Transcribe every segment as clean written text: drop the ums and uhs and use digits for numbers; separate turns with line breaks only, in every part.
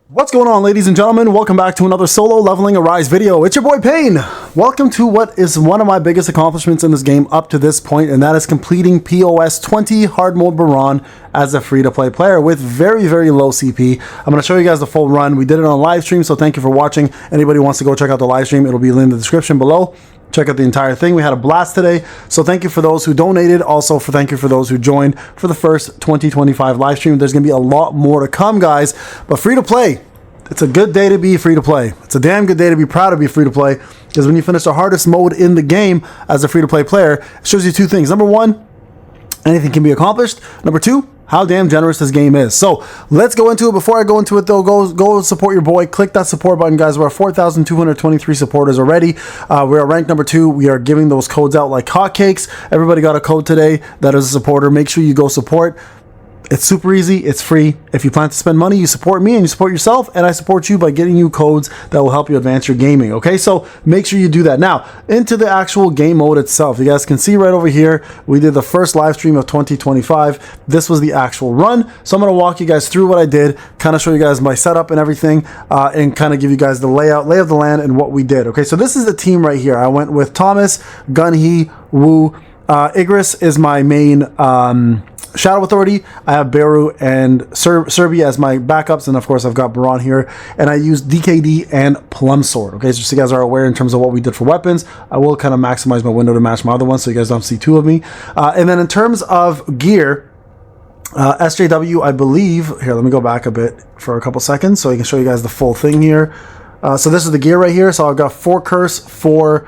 What's going on, ladies and gentlemen? Welcome back to another solo leveling Arise video. It's your boy Payne. Welcome to what is one of my biggest accomplishments in this game up to this point, and that is completing POS 20 hard mode Baran as a free-to-play player with very, very low CP. I'm going to show you guys the full run. We did it on live stream, so thank you for watching. Anybody wants to go check out the live stream, it'll be linked in the description below. Check out the entire thing. We had a blast today, so thank you for those who donated. Also, thank you for those who joined for the first 2025 live stream. There's going to be a lot more to come, guys, but free to play. It's a good day to be free to play. It's a damn good day to be proud to be free to play, because when you finish the hardest mode in the game as a free to play player, it shows you two things. Number one, anything can be accomplished. Number two, how damn generous this game is. So let's go into it. Before I go into it though, go support your boy. Click that support button, guys. We're at 4,223 supporters already. We're at rank number 2. We are giving those codes out like hotcakes. Everybody got a code today that is a supporter. Make sure you go support. It's super easy. It's free. If you plan to spend money, you support me and you support yourself, and I support you by getting you codes that will help you advance your gaming. Okay, so make sure you do that. Now, into the actual game mode itself. You guys can see right over here, we did the first live stream of 2025. This was the actual run. So I'm going to walk you guys through what I did, kind of show you guys my setup and everything, and kind of give you guys the lay of the land and what we did. Okay, so this is the team right here. I went with Thomas, Gunhee, Wu. Igris is my main Shadow Authority. I have Beru and Serbia as my backups, and of course I've got Baran here, and I use DKD and Plum Sword. Okay, so just so you guys are aware in terms of what we did for weapons. I will kind of maximize my window to match my other ones so you guys don't see two of me. And then in terms of gear, SJW, I believe, here, let me go back a bit for a couple seconds so I can show you guys the full thing here. So this is the gear right here. So I've got 4 Curse, 4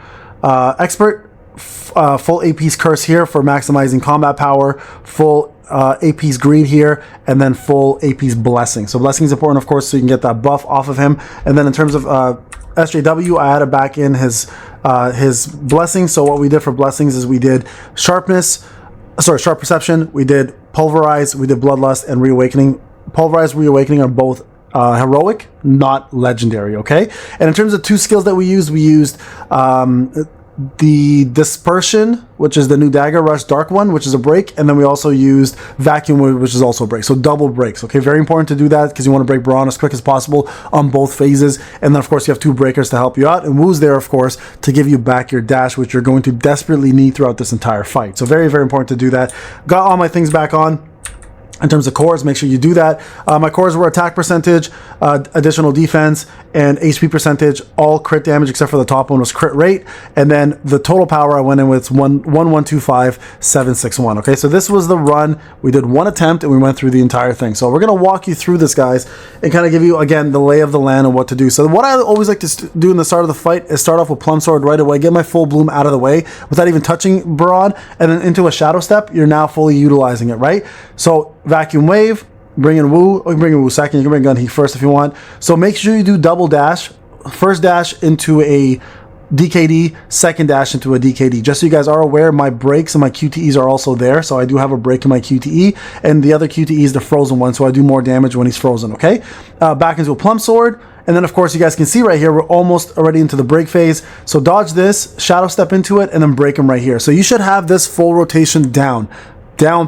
Expert, full AP's Curse here for maximizing combat power, full AP's Greed here, and then full AP's Blessing. So Blessing is important, of course, so you can get that buff off of him. And then in terms of SJW, I added back in his Blessing. So what we did for Blessings is we did Sharp Perception, we did Pulverize, we did Bloodlust, and Reawakening. Pulverize, Reawakening are both heroic, not legendary, okay? And in terms of 2 skills that we used the Dispersion, which is the new Dagger Rush Dark one, which is a break, and then we also used Vacuum, which is also a break. So double breaks, okay? Very important to do that because you want to break Baran as quick as possible on both phases. And then of course you have 2 breakers to help you out, and Wu's there of course to give you back your dash, which you're going to desperately need throughout this entire fight. So very, very important to do that. Got all my things back on. In terms of cores, make sure you do that. My cores were attack percentage, additional defense, and HP percentage, all crit damage except for the top one was crit rate. And then the total power I went in with 1125761. Okay, so this was the run. We did 1 attempt and we went through the entire thing. So we're going to walk you through this, guys, and kind of give you, again, the lay of the land and what to do. So what I always like to do in the start of the fight is start off with Plum Sword right away, get my full bloom out of the way without even touching Baran, and then into a Shadow Step, you're now fully utilizing it, right? So Vacuum Wave, bring in Wu, or you can bring in Wu second, you can bring Gunhee first if you want. So make sure you do double dash, first dash into a DKD, second dash into a DKD. Just so you guys are aware, my breaks and my QTEs are also there, so I do have a break in my QTE, and the other QTE is the frozen one, so I do more damage when he's frozen, okay? Back into a Plum Sword, and then of course you guys can see right here, we're almost already into the break phase, so dodge this, Shadow Step into it, and then break him right here. So you should have this full rotation down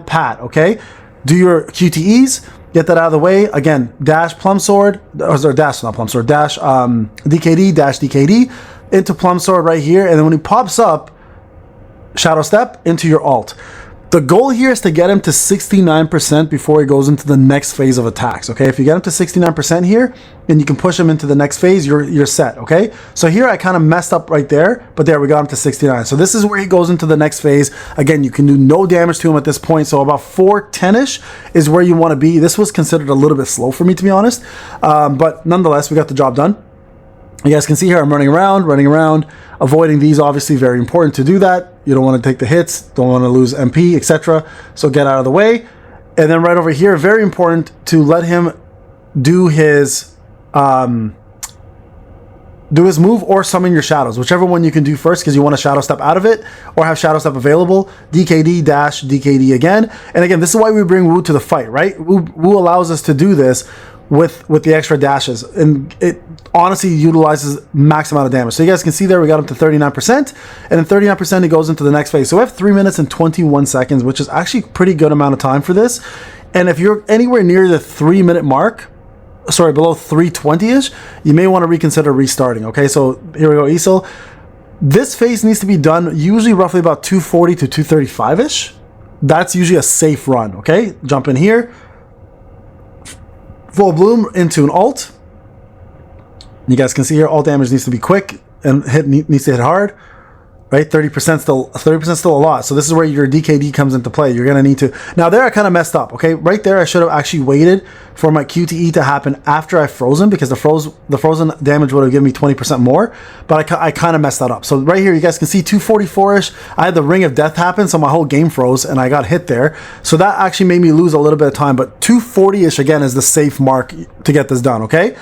pat, okay? Do your QTEs, get that out of the way. Again, dash Plum Sword, or dash, not Plum Sword, dash DKD, dash DKD, into Plum Sword right here, and then when he pops up, Shadow Step into your alt. The goal here is to get him to 69% before he goes into the next phase of attacks, okay? If you get him to 69% here, and you can push him into the next phase, you're set, okay? So here I kind of messed up right there, but there we got him to 69. So this is where he goes into the next phase. Again, you can do no damage to him at this point, so about 410-ish is where you want to be. This was considered a little bit slow for me, to be honest, but nonetheless, we got the job done. You guys can see here I'm running around, avoiding these, obviously very important to do that. You don't want to take the hits, don't want to lose MP, etc. So get out of the way. And then right over here, very important to let him do his move or summon your shadows, whichever one you can do first, because you want to Shadow Step out of it or have Shadow Step available. DKD dash DKD again. And again, this is why we bring Wu to the fight, right? Wu allows us to do this with the extra dashes, and it honestly utilizes max amount of damage. So you guys can see there we got up to 39%, and then 39% he goes into the next phase. So we have 3 minutes and 21 seconds, which is actually a pretty good amount of time for this. And if you're anywhere near the 3 minute mark, sorry, below 320-ish, you may want to reconsider restarting. Okay, so here we go, Easel. This phase needs to be done usually roughly about 240 to 235-ish. That's usually a safe run. Okay, jump in here, full bloom into an ult. You guys can see here, ult damage needs to be quick and needs to hit hard. Right, 30% still a lot. So this is where your DKD comes into play. You're gonna need to. Now there I kind of messed up. Okay, right there I should have actually waited for my QTE to happen after I frozen, because the frozen damage would have given me 20% more. But I kind of messed that up. So right here you guys can see 244-ish. I had the Ring of Death happen, so my whole game froze and I got hit there. So that actually made me lose a little bit of time. But 240-ish again is the safe mark to get this done. Okay.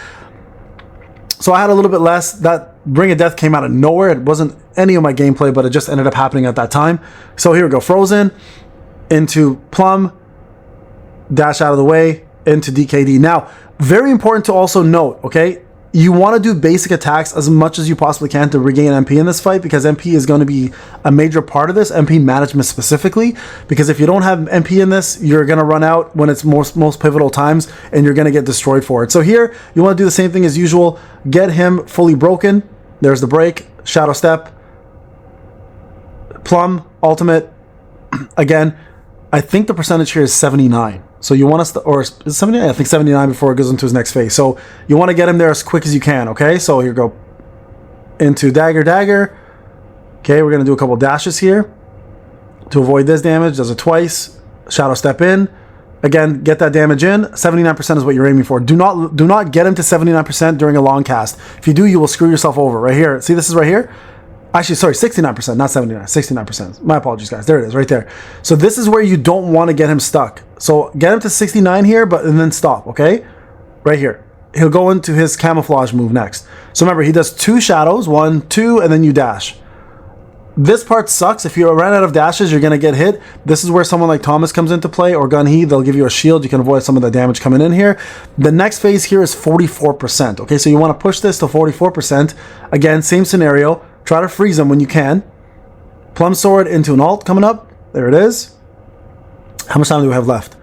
So I had a little bit less. That Ring of Death came out of nowhere. It wasn't any of my gameplay, but it just ended up happening at that time. So here we go. Frozen into Plum. Dash out of the way into DKD. Now, very important to also note, okay? You want to do basic attacks as much as you possibly can to regain MP in this fight, because MP is going to be a major part of this, MP management specifically, because if you don't have MP in this, you're going to run out when it's most pivotal times, and you're going to get destroyed for it. So here, you want to do the same thing as usual. Get him fully broken. There's the break. Shadow Step. Plum. Ultimate. Again, I think the percentage here is 79. So you want to, or is it 79? I think 79 before it goes into his next phase. So you want to get him there as quick as you can, okay? So here we go. Into Dagger. Okay, we're going to do a couple dashes here to avoid this damage. Does it twice. Shadow Step in. Again, get that damage in. 79% is what you're aiming for. Do not get him to 79% during a long cast. If you do, you will screw yourself over. Right here. See, this is right here? Actually, sorry, 69%, not 79, 69%. My apologies, guys. There it is, right there. So this is where you don't want to get him stuck. So get him to 69 here, and then stop, okay? Right here. He'll go into his camouflage move next. So remember, he does 2 shadows, 1, 2, and then you dash. This part sucks. If you run out of dashes, you're going to get hit. This is where someone like Thomas comes into play, or Gunhee. They'll give you a shield. You can avoid some of the damage coming in here. The next phase here is 44%, okay? So you want to push this to 44%. Again, same scenario. Try to freeze them when you can. Plum Sword into an ult coming up. There it is. How much time do we have left?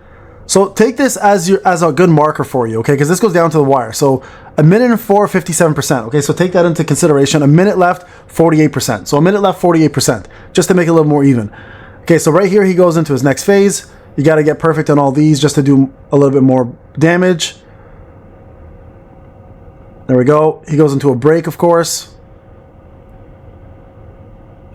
So take this as a good marker for you, okay? Because this goes down to the wire. So a minute and 4, 57%. Okay, so take that into consideration. A minute left, 48%. So a minute left, 48%. Just to make it a little more even. Okay, so right here he goes into his next phase. You got to get perfect on all these just to do a little bit more damage. There we go. He goes into a break, of course.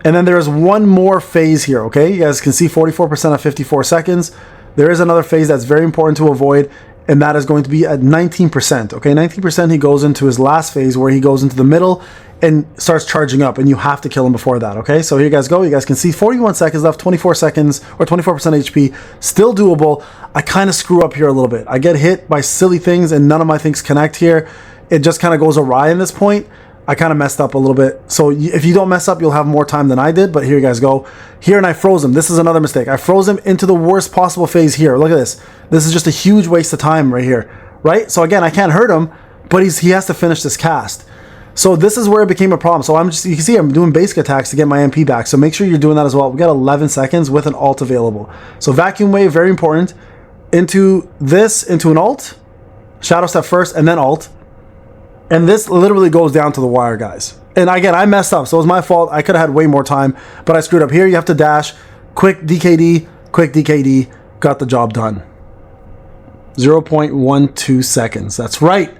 And then there is one more phase here, okay? You guys can see 44% of 54 seconds. There is another phase that's very important to avoid, and that is going to be at 19%, okay? 19% he goes into his last phase, where he goes into the middle and starts charging up, and you have to kill him before that, okay? So here you guys go. You guys can see 41 seconds left, 24 seconds, or 24% HP. Still doable. I kind of screw up here a little bit. I get hit by silly things, and none of my things connect here. It just kind of goes awry in this point. I kind of messed up a little bit. So if you don't mess up, you'll have more time than I did. But here you guys go. Here, and I froze him. This is another mistake. I froze him into the worst possible phase here. Look at this. This is just a huge waste of time right here. Right? So again, I can't hurt him, but he has to finish this cast. So this is where it became a problem. So you can see I'm doing basic attacks to get my MP back. So make sure you're doing that as well. We got 11 seconds with an ult available. So vacuum wave, very important. Into an ult. Shadow Step first, and then ult. And this literally goes down to the wire, guys. And again, I messed up, so it was my fault. I could have had way more time, but I screwed up. Here you have to dash. Quick DKD, got the job done. 0.12 seconds. That's right.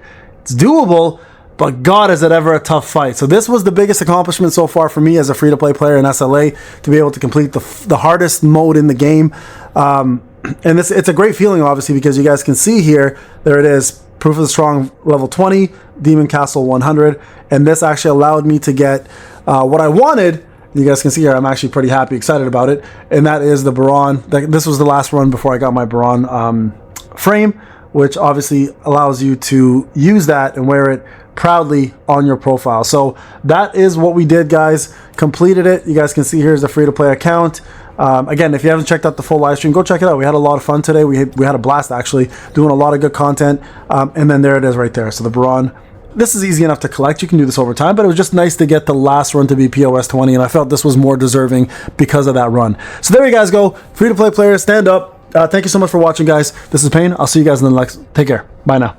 It's doable, but God, is it ever a tough fight. So this was the biggest accomplishment so far for me as a free-to-play player in SLA, to be able to complete the hardest mode in the game. And it's a great feeling, obviously, because you guys can see here, there it is. Proof of the Strong level 20, Demon Castle 100, and this actually allowed me to get what I wanted. You guys can see here, I'm actually pretty happy, excited about it, and that is the BARAN. This was the last run before I got my BARAN frame, which obviously allows you to use that and wear it proudly on your profile. So that is what we did, guys. Completed it. You guys can see here's the free-to-play account. Again, if you haven't checked out the full live stream, go check it out. We had a lot of fun today. We had a blast, actually, doing a lot of good content. And then there it is right there. So the BARAN, this is easy enough to collect. You can do this over time, but it was just nice to get the last run to be POS 20, and I felt this was more deserving because of that run. So there you guys go. Free-to-play players, stand up. Thank you so much for watching, guys. This is Payne. I'll see you guys in the next. Take care. Bye now.